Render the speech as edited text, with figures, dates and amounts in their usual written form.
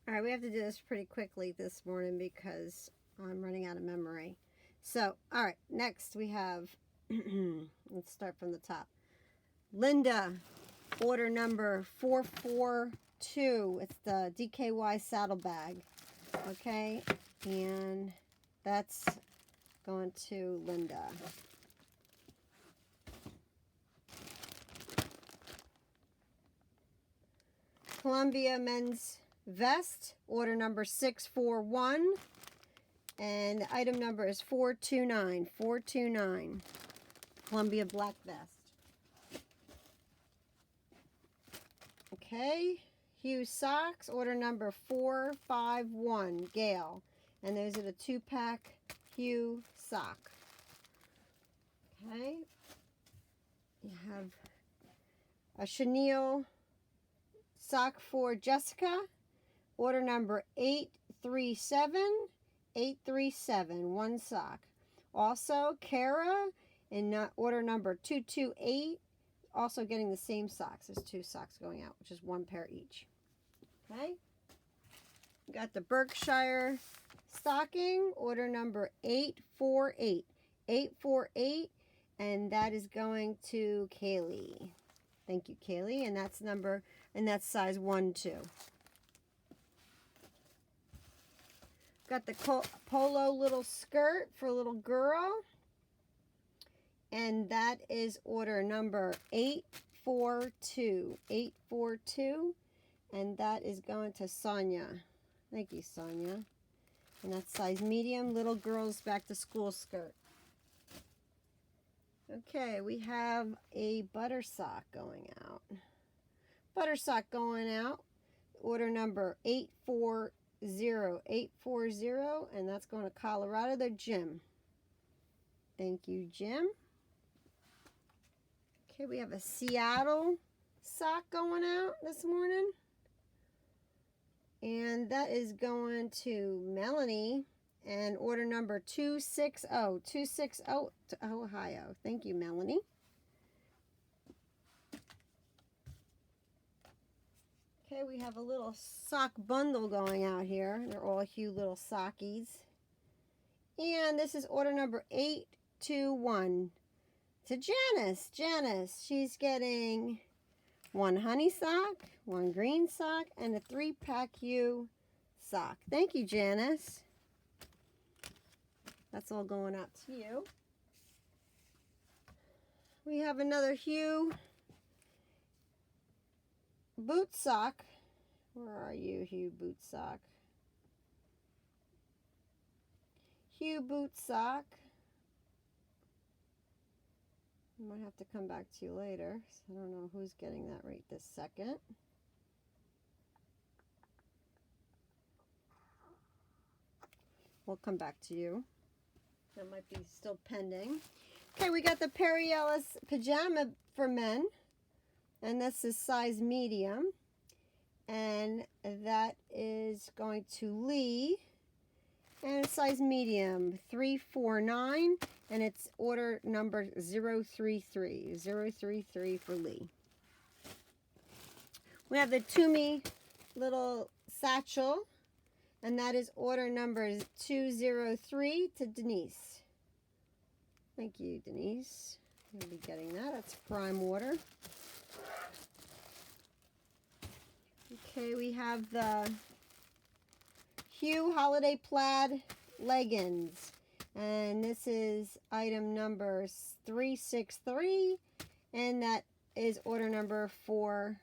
All right, we have to do this pretty quickly this morning because I'm running out of memory. So, all right, next we have, let's start from the top. Linda, order number 442. It's the DKY saddlebag. Okay, and that's going to Linda. Columbia men's vest, order number 641, and the item number is 429. 429. Columbia black vest. Okay, Hughes socks, order number 451, Gail, and those are the 2-pack Hughes sock. Okay, you have a chenille sock for Jessica, order number 837, 837, one sock. Also, Kara in order number 228, also getting the same socks. There's 2 socks going out, which is 1 pair each. Okay. Got the Berkshire stocking, order number 848, 848, and that is going to Kaylee. Thank you, Kaylee, and that's size 1-2. Got the polo little skirt for a little girl, and that is order number 842, 842, and that is going to Sonia. Thank you, Sonia. And that's size medium, little girl's back to school skirt. Okay, we have a butter sock going out. Butter sock going out. Order number 840, 840, and that's going to Colorado, the Jim. Thank you, Jim. Okay, we have a Seattle sock going out this morning. And that is going to Melanie. And order number 260, 260 to Ohio. Thank you, Melanie. Okay, we have a little sock bundle going out here. They're all Hugh little sockies. And this is order number 821 to Janice. Janice, she's getting 1 honey sock, 1 green sock, and a 3-pack Hugh sock. Thank you, Janice. That's all going out to you. We have another Hugh boot sock. Where are you, Hugh boot sock? Hugh boot sock. I might have to come back to you later. So I don't know who's getting that right this second. We'll come back to you. That might be still pending. Okay, we got the Perry Ellis pajama for men. And this is size medium. And that is going to Lee. And it's size medium, 349. And it's order number 033. 033 for Lee. We have the Toomey little satchel. And that is order number 203 to Denise. Thank you, Denise. You'll be getting that. That's prime order. Okay, we have the Hugh Holiday Plaid leggings. And this is item number 363. And that is order number 40.